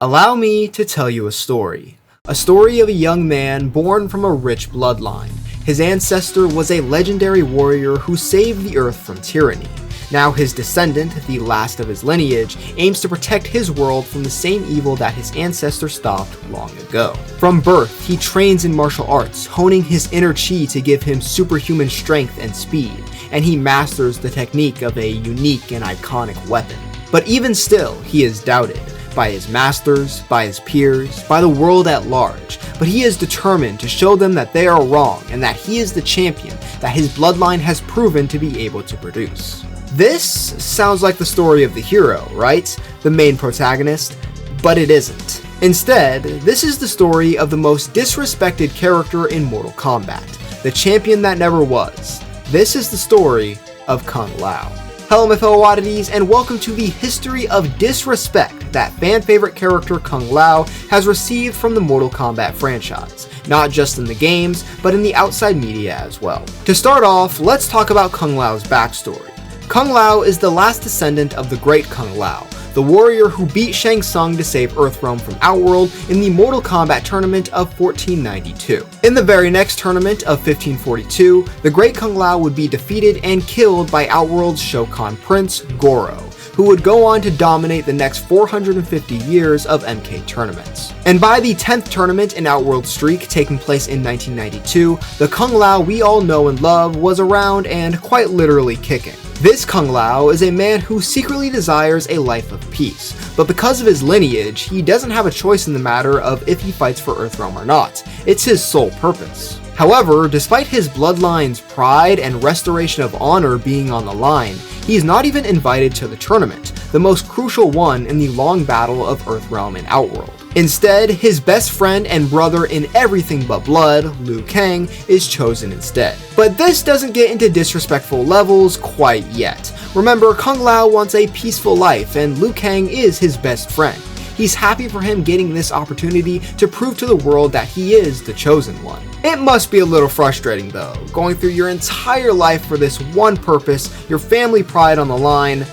Allow me to tell you a story. A story of a young man born from a rich bloodline. His ancestor was a legendary warrior who saved the earth from tyranny. Now his descendant, the last of his lineage, aims to protect his world from the same evil that his ancestor stopped long ago. From birth, he trains in martial arts, honing his inner chi to give him superhuman strength and speed, and he masters the technique of a unique and iconic weapon. But even still, he is doubted. By his masters, by his peers, by the world at large, but he is determined to show them that they are wrong and that he is the champion that his bloodline has proven to be able to produce. This sounds like the story of the hero, right? The main protagonist, but it isn't. Instead, this is the story of the most disrespected character in Mortal Kombat, the champion that never was. This is the story of Kung Lao. Hello my fellow oddities, and welcome to the history of disrespect that fan-favorite character Kung Lao has received from the Mortal Kombat franchise, not just in the games, but in the outside media as well. To start off, let's talk about Kung Lao's backstory. Kung Lao is the last descendant of the great Kung Lao, the warrior who beat Shang Tsung to save Earthrealm from Outworld in the Mortal Kombat tournament of 1492. In the very next tournament of 1542, the great Kung Lao would be defeated and killed by Outworld's Shao Kahn prince, Goro, who would go on to dominate the next 450 years of MK tournaments. And by the 10th tournament in Outworld's streak taking place in 1992, the Kung Lao we all know and love was around and quite literally kicking. This Kung Lao is a man who secretly desires a life of peace, but because of his lineage, he doesn't have a choice in the matter of if he fights for Earthrealm or not. It's his sole purpose. However, despite his bloodline's pride and restoration of honor being on the line, he's not even invited to the tournament, the most crucial one in the long battle of Earthrealm and Outworld. Instead, his best friend and brother in everything but blood, Liu Kang, is chosen instead. But this doesn't get into disrespectful levels quite yet. Remember, Kung Lao wants a peaceful life, and Liu Kang is his best friend. He's happy for him getting this opportunity to prove to the world that he is the chosen one. It must be a little frustrating though, going through your entire life for this one purpose, your family pride on the line,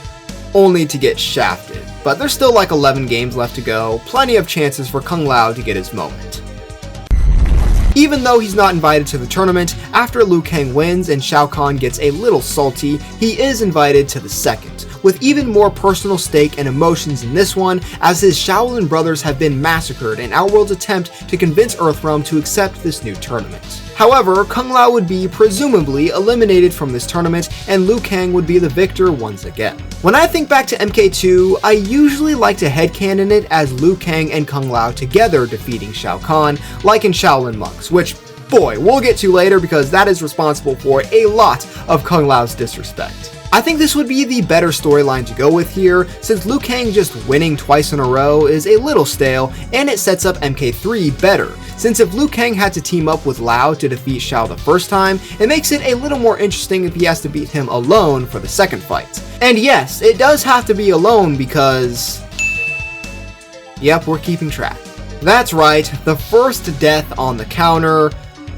only to get shafted. But there's still like 11 games left to go, plenty of chances for Kung Lao to get his moment. Even though he's not invited to the tournament, after Liu Kang wins and Shao Kahn gets a little salty, he is invited to the second, with even more personal stake and emotions in this one, as his Shaolin brothers have been massacred in Outworld's attempt to convince Earthrealm to accept this new tournament. However, Kung Lao would be presumably eliminated from this tournament, and Liu Kang would be the victor once again. When I think back to MK2, I usually like to headcanon it as Liu Kang and Kung Lao together defeating Shao Kahn, like in Shaolin Monks, which, boy, we'll get to later because that is responsible for a lot of Kung Lao's disrespect. I think this would be the better storyline to go with here, since Liu Kang just winning twice in a row is a little stale, and it sets up MK3 better, since if Liu Kang had to team up with Lao to defeat Shao the first time, it makes it a little more interesting if he has to beat him alone for the second fight. And yes, it does have to be alone because... yep, we're keeping track. That's right, the first death on the counter...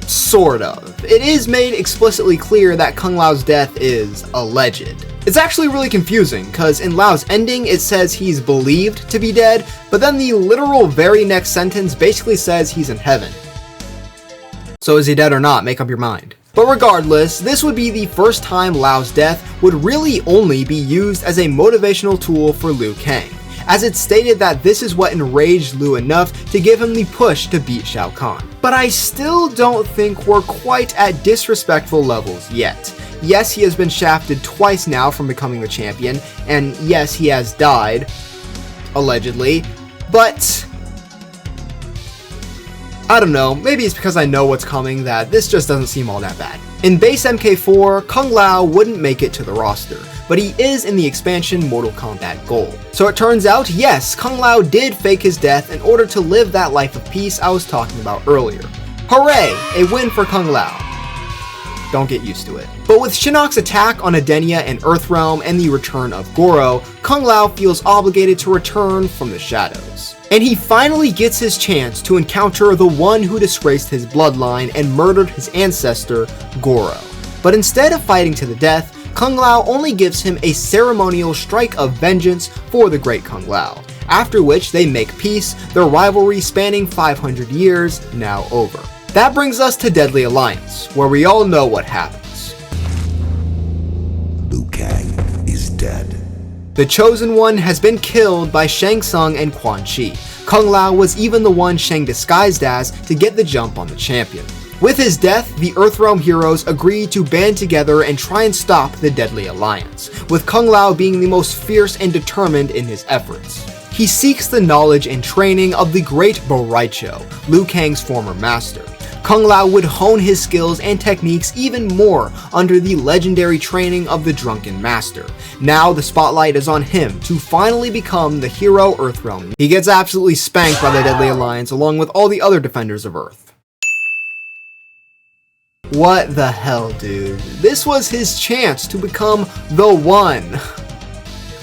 sort of. It is made explicitly clear that Kung Lao's death is alleged. It's actually really confusing, because in Lao's ending it says he's believed to be dead, but then the literal very next sentence basically says he's in heaven. So is he dead or not? Make up your mind. But regardless, this would be the first time Lao's death would really only be used as a motivational tool for Liu Kang, as it's stated that this is what enraged Liu enough to give him the push to beat Shao Kahn. But I still don't think we're quite at disrespectful levels yet. Yes, he has been shafted twice now from becoming the champion, and yes, he has died, allegedly, but... I don't know, maybe it's because I know what's coming that this just doesn't seem all that bad. In base MK4, Kung Lao wouldn't make it to the roster, but he is in the expansion Mortal Kombat Gold. So it turns out, yes, Kung Lao did fake his death in order to live that life of peace I was talking about earlier. Hooray! A win for Kung Lao. Don't get used to it. But with Shinnok's attack on Edenia and Earthrealm and the return of Goro, Kung Lao feels obligated to return from the shadows. And he finally gets his chance to encounter the one who disgraced his bloodline and murdered his ancestor, Goro. But instead of fighting to the death, Kung Lao only gives him a ceremonial strike of vengeance for the great Kung Lao, after which they make peace, their rivalry spanning 500 years now over. That brings us to Deadly Alliance, where we all know what happens. Liu Kang is dead. The Chosen One has been killed by Shang Tsung and Quan Chi. Kung Lao was even the one Shang disguised as to get the jump on the champion. With his death, the Earthrealm heroes agree to band together and try and stop the Deadly Alliance, with Kung Lao being the most fierce and determined in his efforts. He seeks the knowledge and training of the great Bo' Rai Cho, Liu Kang's former master. Kung Lao would hone his skills and techniques even more under the legendary training of the Drunken Master. Now the spotlight is on him to finally become the hero Earthrealm. He gets absolutely spanked by the Deadly Alliance along with all the other defenders of Earth. What the hell, dude? This was his chance to become the one.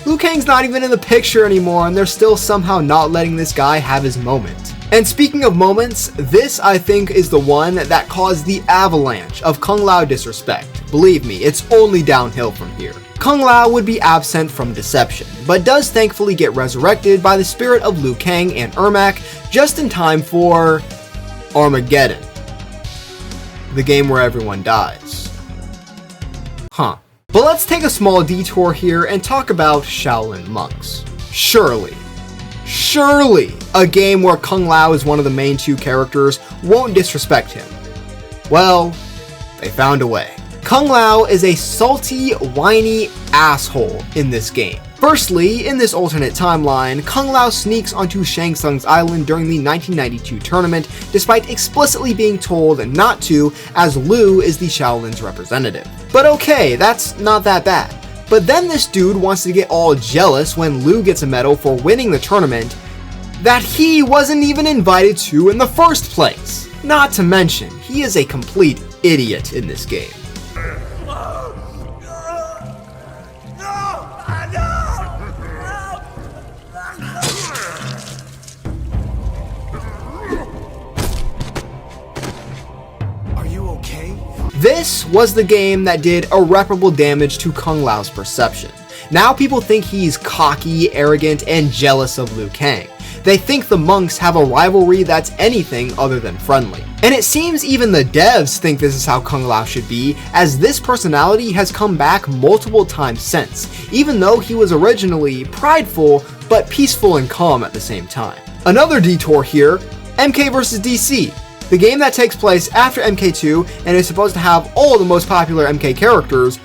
Liu Kang's not even in the picture anymore, and they're still somehow not letting this guy have his moment. And speaking of moments, this I think is the one that caused the avalanche of Kung Lao disrespect. Believe me, it's only downhill from here. Kung Lao would be absent from Deception, but does thankfully get resurrected by the spirit of Liu Kang and Ermac just in time for Armageddon. The game where everyone dies. Huh. But let's take a small detour here and talk about Shaolin Monks. Surely, a game where Kung Lao is one of the main two characters won't disrespect him. Well, they found a way. Kung Lao is a salty, whiny asshole in this game. Firstly, in this alternate timeline, Kung Lao sneaks onto Shang Tsung's island during the 1992 tournament, despite explicitly being told not to, as Liu is the Shaolin's representative. But okay, that's not that bad. But then this dude wants to get all jealous when Liu gets a medal for winning the tournament that he wasn't even invited to in the first place. Not to mention, he is a complete idiot in this game. This was the game that did irreparable damage to Kung Lao's perception. Now people think he's cocky, arrogant, and jealous of Liu Kang. They think the monks have a rivalry that's anything other than friendly. And it seems even the devs think this is how Kung Lao should be, as this personality has come back multiple times since, even though he was originally prideful, but peaceful and calm at the same time. Another detour here, MK vs DC. The game that takes place after MK2 and is supposed to have all the most popular MK characters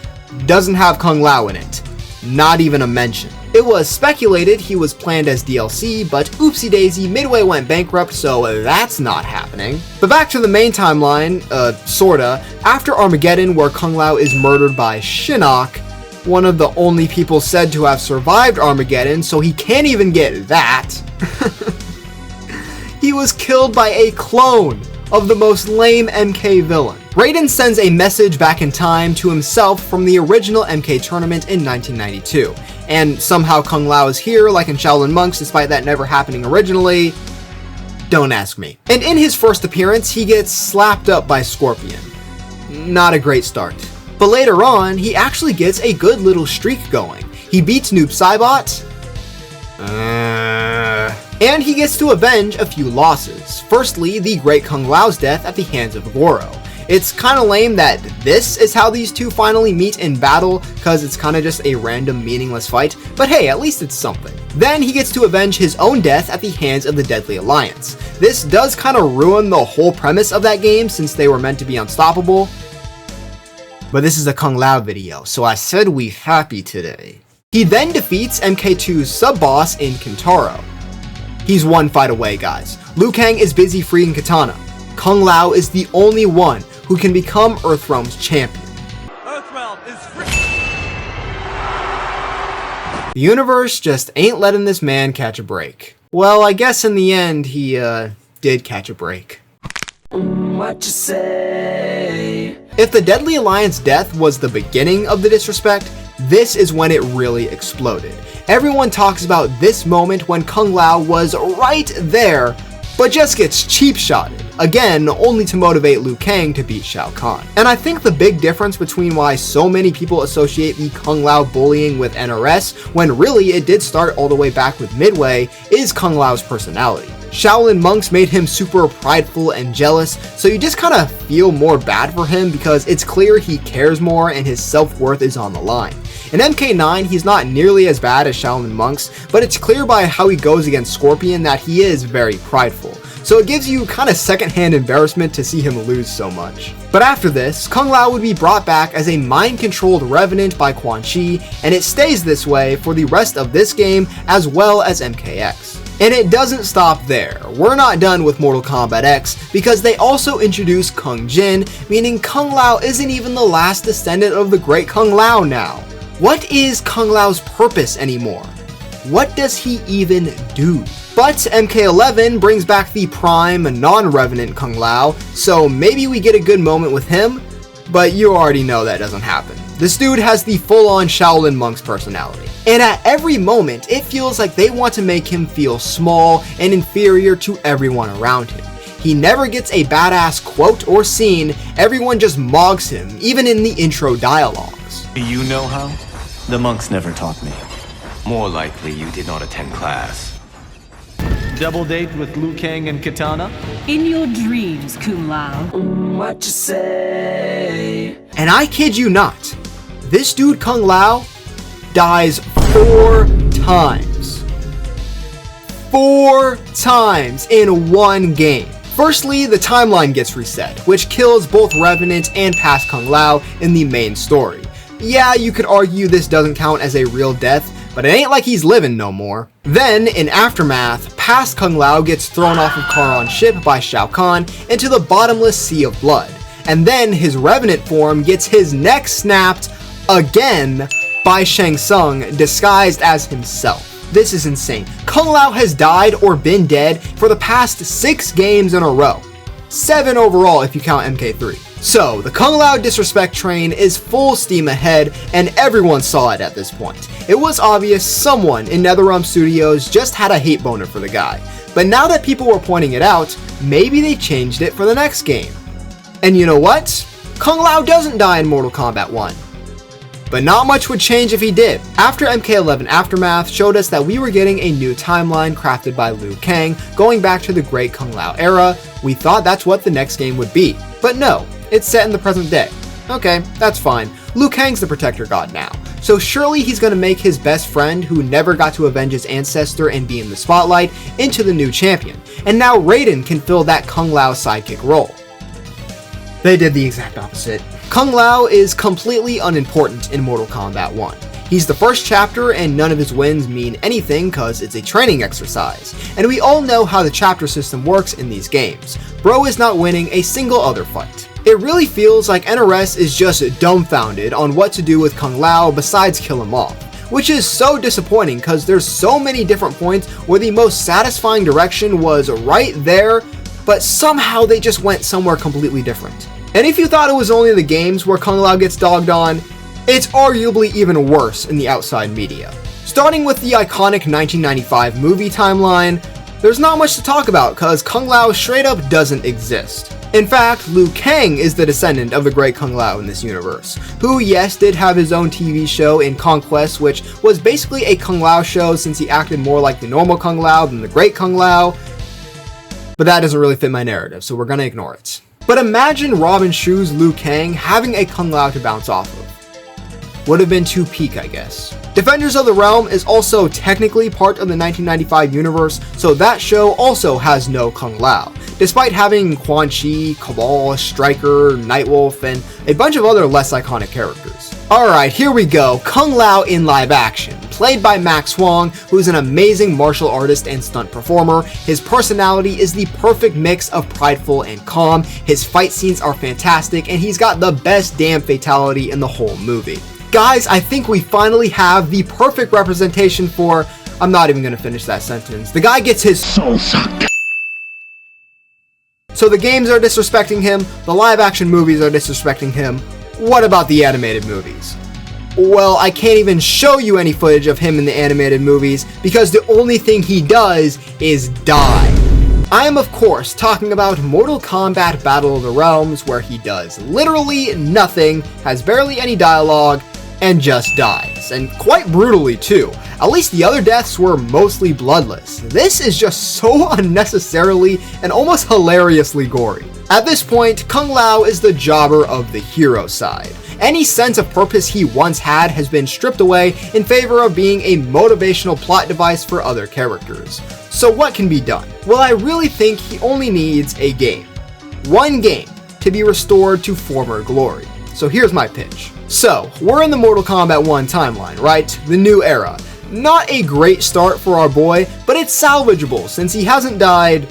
doesn't have Kung Lao in it. Not even a mention. It was speculated he was planned as DLC, but oopsie daisy, Midway went bankrupt, so that's not happening. But back to the main timeline, sorta, after Armageddon where Kung Lao is murdered by Shinnok, one of the only people said to have survived Armageddon, so he can't even get that. He was killed by a clone of the most lame MK villain. Raiden sends a message back in time to himself from the original MK tournament in 1992, and somehow Kung Lao is here like in Shaolin Monks despite that never happening originally. Don't ask me. And in his first appearance, he gets slapped up by Scorpion. Not a great start. But later on, he actually gets a good little streak going. He beats Noob Saibot, and he gets to avenge a few losses. Firstly, the great Kung Lao's death at the hands of Goro. It's kinda lame that this is how these two finally meet in battle, cause it's kinda just a random meaningless fight, but hey, at least it's something. Then he gets to avenge his own death at the hands of the Deadly Alliance. This does kinda ruin the whole premise of that game since they were meant to be unstoppable. But this is a Kung Lao video, so I said we happy today. He then defeats MK2's sub-boss in Kintaro. He's one fight away, guys. Liu Kang is busy freeing Katana. Kung Lao is the only one who can become Earthrealm's champion. Earthrealm is free. The universe just ain't letting this man catch a break. Well, I guess in the end, he, did catch a break. What you say? If the Deadly Alliance death was the beginning of the disrespect, this is when it really exploded. Everyone talks about this moment when Kung Lao was right there, but just gets cheap-shotted again only to motivate Liu Kang to beat Shao Kahn. And I think the big difference between why so many people associate the Kung Lao bullying with NRS, when really it did start all the way back with Midway, is Kung Lao's personality. Shaolin Monks made him super prideful and jealous, so you just kind of feel more bad for him because it's clear he cares more and his self-worth is on the line. In MK9, he's not nearly as bad as Shaolin Monks, but it's clear by how he goes against Scorpion that he is very prideful. So it gives you kind of secondhand embarrassment to see him lose so much. But after this, Kung Lao would be brought back as a mind-controlled revenant by Quan Chi, and it stays this way for the rest of this game as well as MKX. And it doesn't stop there. We're not done with Mortal Kombat X because they also introduce Kung Jin, meaning Kung Lao isn't even the last descendant of the great Kung Lao now. What is Kung Lao's purpose anymore? What does he even do? But MK11 brings back the prime, non-revenant Kung Lao, so maybe we get a good moment with him, but you already know that doesn't happen. This dude has the full-on Shaolin Monks personality. And at every moment, it feels like they want to make him feel small and inferior to everyone around him. He never gets a badass quote or scene, everyone just mogs him, even in the intro dialogues. Do you know how? The monks never taught me. More likely you did not attend class. Double date with Liu Kang and Katana? In your dreams, Kung Lao. What you say? And I kid you not, this dude Kung Lao dies 4 times. 4 times in one game. Firstly, the timeline gets reset, which kills both Revenant and past Kung Lao in the main story. Yeah, you could argue this doesn't count as a real death, but it ain't like he's living no more. Then, in Aftermath, past Kung Lao gets thrown off of Charon's ship by Shao Kahn into the bottomless sea of blood. And then his Revenant form gets his neck snapped again by Shang Tsung disguised as himself. This is insane. Kung Lao has died or been dead for the past 6 games in a row. 7 overall if you count MK3. So, the Kung Lao disrespect train is full steam ahead, and everyone saw it at this point. It was obvious someone in NetherRealm Studios just had a hate boner for the guy. But now that people were pointing it out, maybe they changed it for the next game. And you know what? Kung Lao doesn't die in Mortal Kombat 1. But not much would change if he did. After MK11 Aftermath showed us that we were getting a new timeline crafted by Liu Kang, going back to the great Kung Lao era, we thought that's what the next game would be. But no, it's set in the present day. Okay, that's fine. Liu Kang's the protector god now, so surely he's gonna make his best friend, who never got to avenge his ancestor and be in the spotlight, into the new champion. And now Raiden can fill that Kung Lao sidekick role. They did the exact opposite. Kung Lao is completely unimportant in Mortal Kombat 1. He's the first chapter and none of his wins mean anything cause it's a training exercise. And we all know how the chapter system works in these games. Bro is not winning a single other fight. It really feels like NRS is just dumbfounded on what to do with Kung Lao besides kill him off. Which is so disappointing cause there's so many different points where the most satisfying direction was right there, but somehow they just went somewhere completely different. And if you thought it was only the games where Kung Lao gets dogged on, it's arguably even worse in the outside media. Starting with the iconic 1995 movie timeline, there's not much to talk about cause Kung Lao straight up doesn't exist. In fact, Liu Kang is the descendant of the great Kung Lao in this universe, who yes did have his own TV show in Conquest, which was basically a Kung Lao show since he acted more like the normal Kung Lao than the great Kung Lao, but that doesn't really fit my narrative, so we're gonna ignore it. But imagine Robin Shu's Liu Kang having a Kung Lao to bounce off of. Would have been too peak, I guess. Defenders of the Realm is also technically part of the 1995 universe, so that show also has no Kung Lao, despite having Quan Chi, Cabal, Stryker, Nightwolf, and a bunch of other less iconic characters. Alright, here we go, Kung Lao in live action, played by Max Huang, who's an amazing martial artist and stunt performer. His personality is the perfect mix of prideful and calm, his fight scenes are fantastic, and he's got the best damn fatality in the whole movie. Guys, I think we finally have the perfect representation for... I'm not even gonna finish that sentence. The guy gets his soul sucked. So the games are disrespecting him, the live action movies are disrespecting him. What about the animated movies? Well, I can't even show you any footage of him in the animated movies because the only thing he does is die. I am of course talking about Mortal Kombat Battle of the Realms, where he does literally nothing, has barely any dialogue, and just dies, and quite brutally too. At least the other deaths were mostly bloodless. This is just so unnecessarily and almost hilariously gory. At this point, Kung Lao is the jobber of the hero side. Any sense of purpose he once had has been stripped away in favor of being a motivational plot device for other characters. So what can be done? Well, I really think he only needs a game. One game to be restored to former glory. So here's my pitch. So, we're in the Mortal Kombat 1 timeline, right? The new era. Not a great start for our boy, but it's salvageable since he hasn't died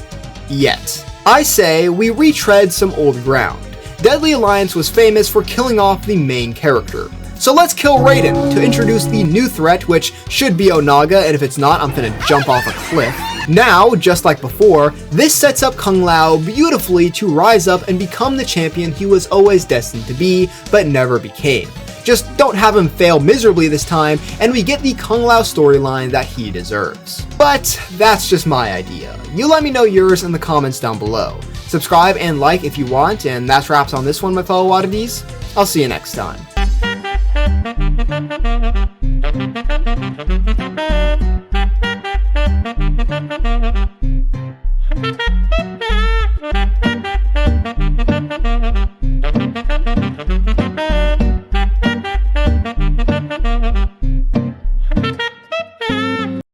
yet. I say we retread some old ground. Deadly Alliance was famous for killing off the main character. So let's kill Raiden to introduce the new threat, which should be Onaga, and if it's not, I'm gonna jump off a cliff. Now, just like before, this sets up Kung Lao beautifully to rise up and become the champion he was always destined to be, but never became. Just don't have him fail miserably this time, and we get the Kung Lao storyline that he deserves. But that's just my idea. You let me know yours in the comments down below. Subscribe and like if you want, and that's wraps on this one, my fellow oddities. I'll see you next time.